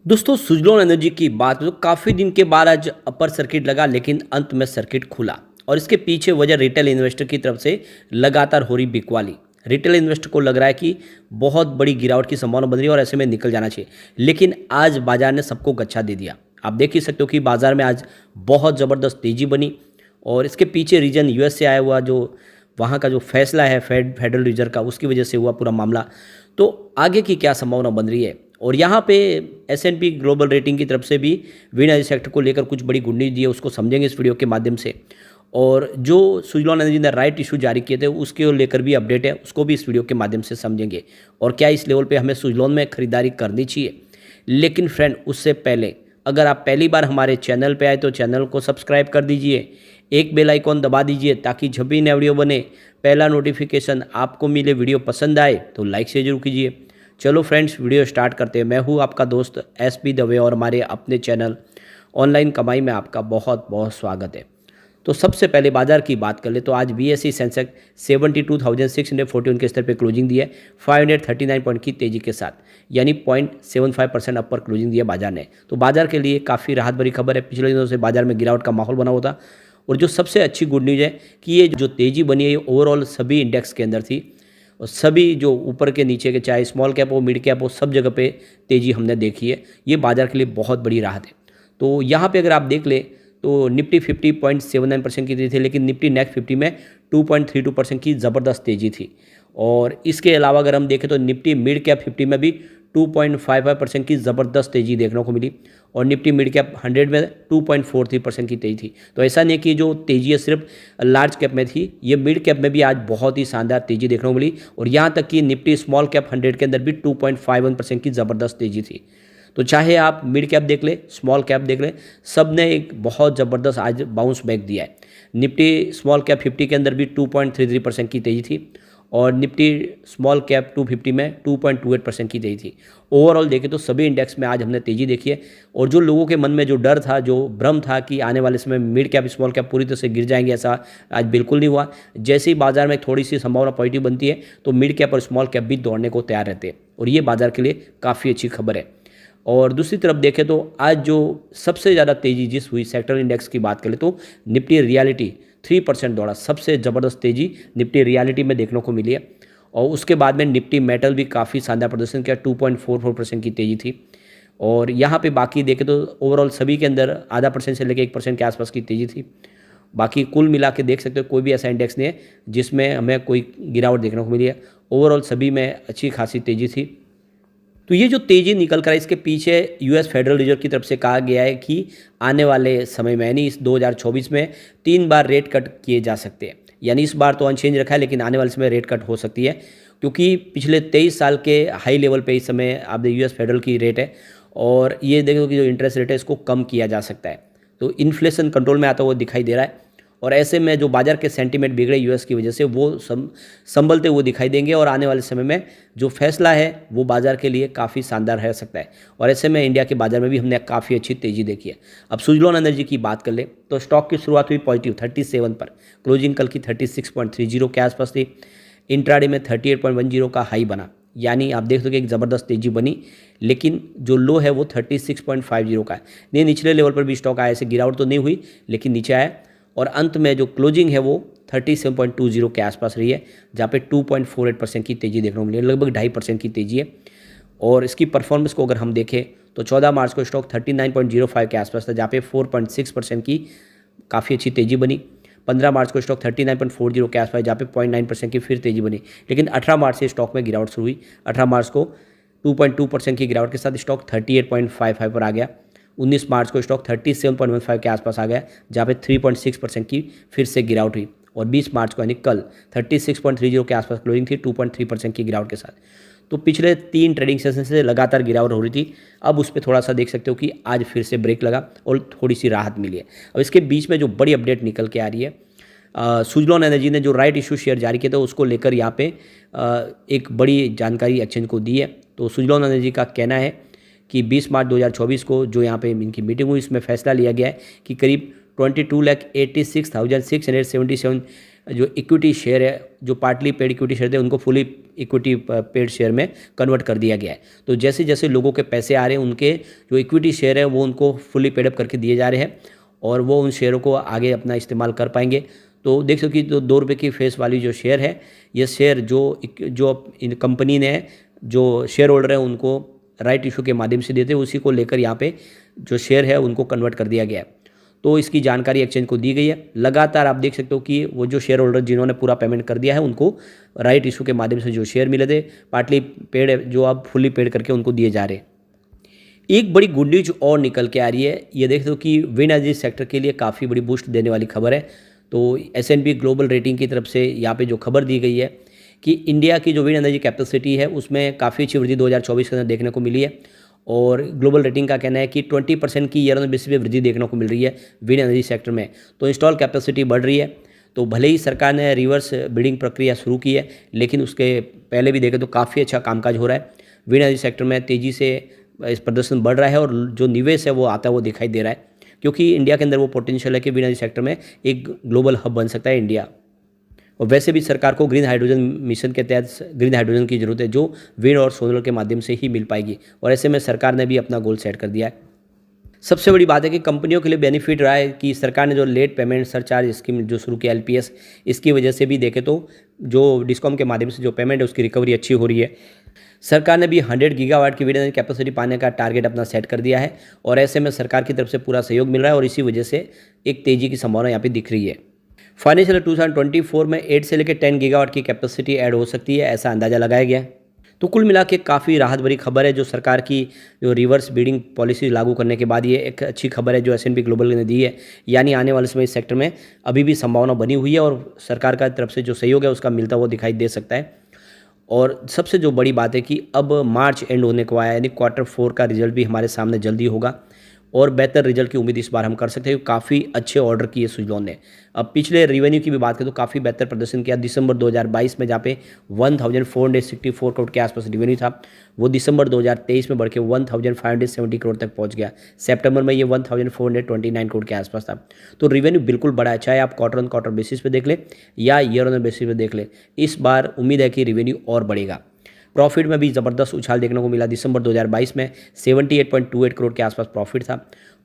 दोस्तों सुजलॉन एनर्जी की बात तो काफ़ी दिन के बाद आज अपर सर्किट लगा, लेकिन अंत में सर्किट खुला। और इसके पीछे वजह रिटेल इन्वेस्टर की तरफ से लगातार हो रही बिकवाली। रिटेल इन्वेस्टर को लग रहा है कि बहुत बड़ी गिरावट की संभावना बन रही है और ऐसे में निकल जाना चाहिए, लेकिन आज बाजार ने सबको गच्छा दे दिया। आप देख ही सकते हो कि बाजार में आज बहुत ज़बरदस्त तेज़ी बनी। और इसके पीछे रीजन यूएस से आया हुआ जो वहाँ का जो फैसला है फेडरल रिजर्व का, उसकी वजह से हुआ पूरा मामला। तो आगे की क्या संभावना बन रही है। और यहाँ पे एस&पी ग्लोबल रेटिंग की तरफ से भी विंड एनर्जी सेक्टर को लेकर कुछ बड़ी गुड न्यूज़ दी है, उसको समझेंगे इस वीडियो के माध्यम से। और जो सुजलॉन एनर्जी ने राइट इशू जारी किए थे उसके लेकर भी अपडेट है, उसको भी इस वीडियो के माध्यम से समझेंगे। और क्या इस लेवल पे हमें सुजलॉन में खरीदारी करनी चाहिए। लेकिन फ्रेंड, उससे पहले अगर आप पहली बार हमारे चैनल पे आए तो चैनल को सब्सक्राइब कर दीजिए, एक बेल आइकॉन दबा दीजिए ताकि जब भी नया वीडियो बने पहला नोटिफिकेशन आपको मिले। वीडियो पसंद आए तो लाइक से जरूर कीजिए। चलो फ्रेंड्स, वीडियो स्टार्ट करते हैं। मैं हूँ आपका दोस्त एसपी दवे और हमारे अपने चैनल ऑनलाइन कमाई में आपका बहुत बहुत स्वागत है। तो सबसे पहले बाजार की बात कर ले तो आज बीएसई सेंसेक्स 72,641 के स्तर पर क्लोजिंग दी है 539 पॉइंट की तेजी के साथ, यानी 0.75% अपर क्लोजिंग दी है बाजार ने। तो बाजार के लिए काफ़ी राहत भरी खबर है। पिछले दिनों से बाजार में गिरावट का माहौल बना हुआ था। और जो सबसे अच्छी गुड न्यूज़ है कि ये जो तेज़ी बनी है ये ओवरऑल सभी इंडेक्स के अंदर थी। और सभी जो ऊपर के नीचे के, चाहे स्मॉल कैप हो मिड कैप हो, सब जगह पे तेज़ी हमने देखी है। ये बाजार के लिए बहुत बड़ी राहत है। तो यहाँ पे अगर आप देख ले तो निफ्टी 50.79% की तेजी थी, लेकिन निफ्टी नेक्स्ट 50 में 2.32% की ज़बरदस्त तेज़ी थी। और इसके अलावा अगर हम देखें तो निफ्टी मिड कैप 50 में भी 2.55% की ज़बरदस्त तेज़ी देखने को मिली। और निफ्टी मिड कैप 100 में 2.43% की तेज़ी थी। तो ऐसा नहीं कि जो तेज़ी है सिर्फ लार्ज कैप में थी, ये मिड कैप में भी आज बहुत ही शानदार तेज़ी देखने को मिली। और यहाँ तक कि निफ्टी स्मॉल कैप 100 के अंदर भी 2.51% की ज़बरदस्त तेज़ी थी। तो चाहे आप मिड कैप देख ले, स्मॉल कैप देख ले, सब ने एक बहुत ज़बरदस्त आज बाउंस बैक दिया है। निफ्टी स्मॉल कैप 50 के अंदर भी 2.33% की तेज़ी थी। और निफ्टी स्मॉल कैप 250 में 2.28% की तेज़ी थी। ओवरऑल देखें तो सभी इंडेक्स में आज हमने तेज़ी देखी है। और जो लोगों के मन में जो डर था, जो भ्रम था कि आने वाले समय में मिड कैप स्मॉल कैप पूरी तरह से गिर जाएंगे, ऐसा आज बिल्कुल नहीं हुआ। जैसे ही बाजार में थोड़ी सी संभावना पॉजिटिव बनती है तो मिड कैप और स्मॉल कैप भी दौड़ने को तैयार रहते हैं। और ये बाजार के लिए काफ़ी अच्छी खबर है। और दूसरी तरफ देखें तो आज जो सबसे ज़्यादा तेज़ी जिस हुई सेक्टर इंडेक्स की बात करें तो निफ्टी रियलिटी 3% दौड़ा। सबसे ज़बरदस्त तेज़ी निफ्टी रियलिटी में देखने को मिली है। और उसके बाद में निफ्टी मेटल भी काफ़ी शानदार प्रदर्शन किया, 2.44% की तेज़ी थी। और यहाँ पे बाकी देखें तो ओवरऑल सभी के अंदर आधा परसेंट से लेकर 1% के आसपास की तेज़ी थी। बाकी कुल मिला के देख सकते हो कोई भी ऐसा इंडेक्स नहीं है जिसमें हमें कोई गिरावट देखने को मिली है। ओवरऑल सभी में अच्छी खासी तेज़ी थी। तो ये जो तेज़ी निकल कर इसके पीछे यूएस फेडरल रिजर्व की तरफ से कहा गया है कि आने वाले समय में यानी इस 2024 में 3 बार रेट कट किए जा सकते हैं। यानी इस बार तो अनचेंज रखा है, लेकिन आने वाले समय रेट कट हो सकती है, क्योंकि पिछले 23 साल के हाई लेवल पे इस समय आप यूएस फेडरल की रेट है। और ये देखो कि जो इंटरेस्ट रेट है इसको कम किया जा सकता है। तो इन्फ्लेशन कंट्रोल में आता हुआ दिखाई दे रहा है। और ऐसे में जो बाजार के सेंटीमेंट बिगड़े यूएस की वजह से वो संभलते हुए दिखाई देंगे। और आने वाले समय में जो फैसला है वो बाजार के लिए काफ़ी शानदार रह सकता है। और ऐसे में इंडिया के बाजार में भी हमने काफ़ी अच्छी तेज़ी देखी है। अब सुजलॉन एनर्जी की बात कर ले तो स्टॉक की शुरुआत हुई पॉजिटिव 37 पर, क्लोजिंग कल की 36.30 के आसपास थी। इंट्राडे में 38.10 का हाई बना, यानी आप देख सकते एक ज़बरदस्त तेज़ी बनी। लेकिन जो लो है वो 36.50 का है। नहीं, निचले लेवल पर भी स्टॉक आया, ऐसे गिरावट तो नहीं हुई लेकिन नीचे आया। और अंत में जो क्लोजिंग है वो 37.20 के आसपास रही है, जहाँ पे 2.48% की तेज़ी देखने को मिली है, लगभग 2.5% की तेज़ी है। और इसकी परफॉर्मेंस को अगर हम देखें तो 14 मार्च को स्टॉक 39.05 के आसपास था, जहाँ पे 4.6% की काफ़ी अच्छी तेज़ी बनी। 15 मार्च को स्टॉक 39.40 के आसपास, जहाँ पे 0.9% की फिर तेज़ी बनी। लेकिन 18 मार्च से स्टॉक में गिरावट शुरू हुई। 18 मार्च को 2.2% की गिरावट के साथ स्टॉक 38.55 पर आ गया। 19 मार्च को स्टॉक 37.15 के आसपास आ गया, जहाँ पे 3.6% की फिर से गिरावट हुई। और 20 मार्च को यानी कल 36.30 के आसपास क्लोजिंग थी 2.3% की गिरावट के साथ। तो पिछले 3 ट्रेडिंग सेशन से लगातार गिरावट हो रही थी। अब उस पर थोड़ा सा देख सकते हो कि आज फिर से ब्रेक लगा और थोड़ी सी राहत मिली है। अब इसके बीच में जो बड़ी अपडेट निकल के आ रही है, सुजलॉन एनर्जी ने जो राइट इशू शेयर जारी किया था उसको लेकर यहाँ पे एक बड़ी जानकारी एक्सचेंज को दी है। तो सुजलॉन एनर्जी का कहना है कि 20 मार्च 2024 को जो यहाँ पे इनकी मीटिंग हुई, इसमें फैसला लिया गया है कि करीब 22,86,677 जो इक्विटी शेयर है, जो पार्टली पेड इक्विटी शेयर थे उनको फुली इक्विटी पेड शेयर में कन्वर्ट कर दिया गया है। तो जैसे जैसे लोगों के पैसे आ रहे हैं, उनके जो इक्विटी शेयर है वो उनको फुली पेडअप करके दिए जा रहे हैं और वो उन शेयरों को आगे अपना इस्तेमाल कर पाएंगे। तो देख सको कि जो 2 रुपये की फेस वाली जो शेयर है, ये शेयर जो इन कंपनी ने जो शेयर होल्डर है उनको राइट इशू के माध्यम से देते हैं, उसी को लेकर यहाँ पे जो शेयर है उनको कन्वर्ट कर दिया गया है। तो इसकी जानकारी एक्सचेंज को दी गई है। लगातार आप देख सकते हो कि वो जो शेयर होल्डर जिन्होंने पूरा पेमेंट कर दिया है उनको राइट इशू के माध्यम से जो शेयर मिले थे पार्टली पेड जो अब फुली पेड करके उनको दिए जा रहे हैं। एक बड़ी गुड न्यूज और निकल के आ रही है, ये देख दो कि विंड एनर्जी सेक्टर के लिए काफ़ी बड़ी बूस्ट देने वाली खबर है। तो S&P ग्लोबल रेटिंग की तरफ से यहाँ पे जो खबर दी गई है कि इंडिया की जो विंड एनर्जी कैपेसिटी है उसमें काफ़ी अच्छी वृद्धि 2024 के अंदर देखने को मिली है और ग्लोबल रेटिंग का कहना है कि 20% की ईयर ऑन बेसिस पे वृद्धि देखने को मिल रही है विंड एनर्जी सेक्टर में। तो इंस्टॉल कैपेसिटी बढ़ रही है। तो भले ही सरकार ने रिवर्स बिडिंग प्रक्रिया शुरू की है, लेकिन उसके पहले भी देखें तो काफ़ी अच्छा कामकाज हो रहा है। विंड एनर्जी सेक्टर में तेज़ी से इस प्रदर्शन बढ़ रहा है और जो निवेश है वो आता है वो दिखाई दे रहा है, क्योंकि इंडिया के अंदर वो पोटेंशियल है कि विंड एनर्जी सेक्टर में एक ग्लोबल हब बन सकता है इंडिया। और वैसे भी सरकार को ग्रीन हाइड्रोजन मिशन के तहत ग्रीन हाइड्रोजन की ज़रूरत है जो विंड और सोलर के माध्यम से ही मिल पाएगी और ऐसे में सरकार ने भी अपना गोल सेट कर दिया है। सबसे बड़ी बात है कि कंपनियों के लिए बेनिफिट रहा है कि सरकार ने जो लेट पेमेंट सरचार्ज स्कीम जो शुरू किया LPS, इसकी वजह से भी देखें तो जो डिस्कॉम के माध्यम से जो पेमेंट है उसकी रिकवरी अच्छी हो रही है। सरकार ने भी 100 गीगावाट की विंड एनर्जी कैपेसिटी पाने का टारगेट अपना सेट कर दिया है और ऐसे में सरकार की तरफ से पूरा सहयोग मिल रहा है और इसी वजह से एक तेज़ी की संभावना यहाँ पर दिख रही है। फाइनेंशियल 2024 में 8 से लेकर 10 गीगावाट की कैपेसिटी ऐड हो सकती है, ऐसा अंदाजा लगाया गया है। तो कुल मिला के काफ़ी राहत भरी खबर है जो सरकार की जो रिवर्स बिडिंग पॉलिसी लागू करने के बाद ये एक अच्छी खबर है जो S&P ग्लोबल ने दी है। यानी आने वाले समय इस सेक्टर में अभी भी संभावना बनी हुई है और सरकार का तरफ से जो सहयोग है उसका मिलता हुआ दिखाई दे सकता है। और सबसे जो बड़ी बात है कि अब मार्च एंड होने को आया, यानी Q4 का रिजल्ट भी हमारे सामने जल्दी होगा और बेहतर रिजल्ट की उम्मीद इस बार हम कर सकते हैं। काफ़ी अच्छे ऑर्डर किए सुजलॉन ने। अब पिछले रेवेन्यू की भी बात करें तो काफ़ी बेहतर प्रदर्शन किया। दिसंबर 2022 में जहाँ पे 1464 करोड़ के आसपास रेवेन्यू था, वो दिसंबर 2023 में बढ़ के 1570 करोड़ तक पहुँच गया। सितंबर में ये 1429 करोड़ के आसपास था। तो रेवेन्यू बिल्कुल बड़ा है, चाहे आप क्वार्टर ऑन क्वार्टर बेसिस पे देख ले या ईयर ऑन बेसिस पे देख ले। इस बार उम्मीद है कि रेवेन्यू और बढ़ेगा। प्रॉफिट में भी ज़बरदस्त उछाल देखने को मिला। दिसंबर 2022 में 78.28 करोड़ के आसपास प्रॉफिट था,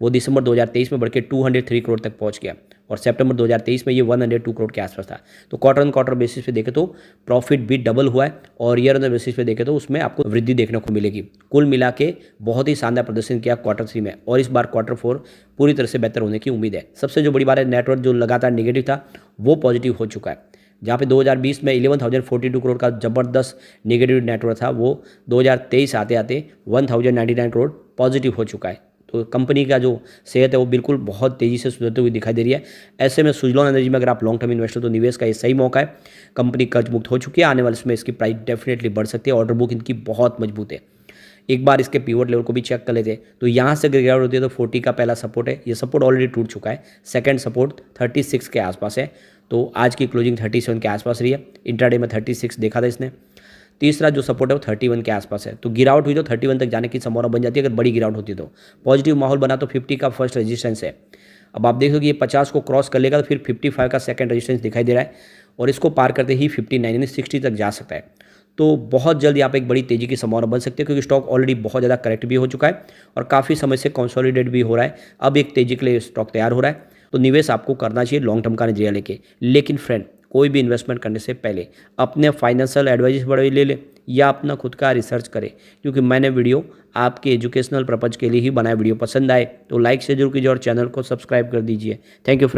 वो दिसंबर 2023 में बढ़ के 203 करोड़ तक पहुंच गया और सितंबर 2023 में ये 102 करोड़ के आसपास था। तो क्वार्टर ऑन क्वार्टर बेसिस पे देखें तो प्रॉफिट भी डबल हुआ है और ईयर ऑन बेसिस पे देखें तो उसमें आपको वृद्धि देखने को मिलेगी। कुल मिला के बहुत ही शानदार प्रदर्शन किया Q3 में और इस बार Q4 पूरी तरह से बेहतर होने की उम्मीद है। सबसे जो बड़ी बात है, नेटवर्क जो लगातार नेगेटिव था वो पॉजिटिव हो चुका है। जहाँ पे 2020 में 11,042 करोड़ का ज़बरदस्त नेगेटिव नेटवर्क था, वो 2023 आते आते 1,099 करोड़ पॉजिटिव हो चुका है। तो कंपनी का जो सेहत है वो बिल्कुल बहुत तेज़ी से सुधरती हुई दिखाई दे रही है। ऐसे में सुजलॉन एनर्जी में अगर आप लॉन्ग टर्म इन्वेस्टर तो निवेश का ये सही मौका है। कंपनी कर्ज मुक्त हो चुकी है, आने वाले समय इसकी प्राइस डेफिनेटली बढ़ सकती है। ऑर्डर बुक इनकी बहुत मजबूत है। एक बार इसके पिवट लेवल को भी चेक कर लेते हैं तो यहाँ से अगर गिरावट होती है तो 40 का पहला सपोर्ट है, ये सपोर्ट ऑलरेडी टूट चुका है। सेकंड सपोर्ट 36 के आसपास है, तो आज की क्लोजिंग 37 के आसपास रही है। इंट्राडे में 36 देखा था इसने। तीसरा जो सपोर्ट है वो 31 के आसपास है। तो गिरावट हुई तो 31 तक जाने की संभावना बन जाती है अगर बड़ी गिरावट होती है तो। पॉजिटिव माहौल बना तो 50 का फर्स्ट रेजिस्टेंस है। अब आप देखो कि ये 50 को क्रॉस कर लेगा तो फिर 55 का सेकंड रेजिस्टेंस दिखाई दे रहा है और इसको पार करते ही 59 यानी 60 तक जा सकता है। तो बहुत जल्द यहाँ पे एक बड़ी तेज़ी की संभावना बन सकती है क्योंकि स्टॉक ऑलरेडी बहुत ज़्यादा करेक्ट भी हो चुका है और काफ़ी समय से कंसोलिडेट भी हो रहा है। अब एक तेज़ी के लिए स्टॉक तैयार हो रहा है। तो निवेश आपको करना चाहिए लॉन्ग टर्म का नजरिया लेके। लेकिन फ्रेंड, कोई भी इन्वेस्टमेंट करने से पहले अपने फाइनेंशियल एडवाइस बड़े ले ले या अपना खुद का रिसर्च करें, क्योंकि मैंने वीडियो आपके एजुकेशनल पर्पज़ के लिए ही बनाया। वीडियो पसंद आए तो लाइक से जरूर कीजिए और चैनल को सब्सक्राइब कर दीजिए। Thank you friend.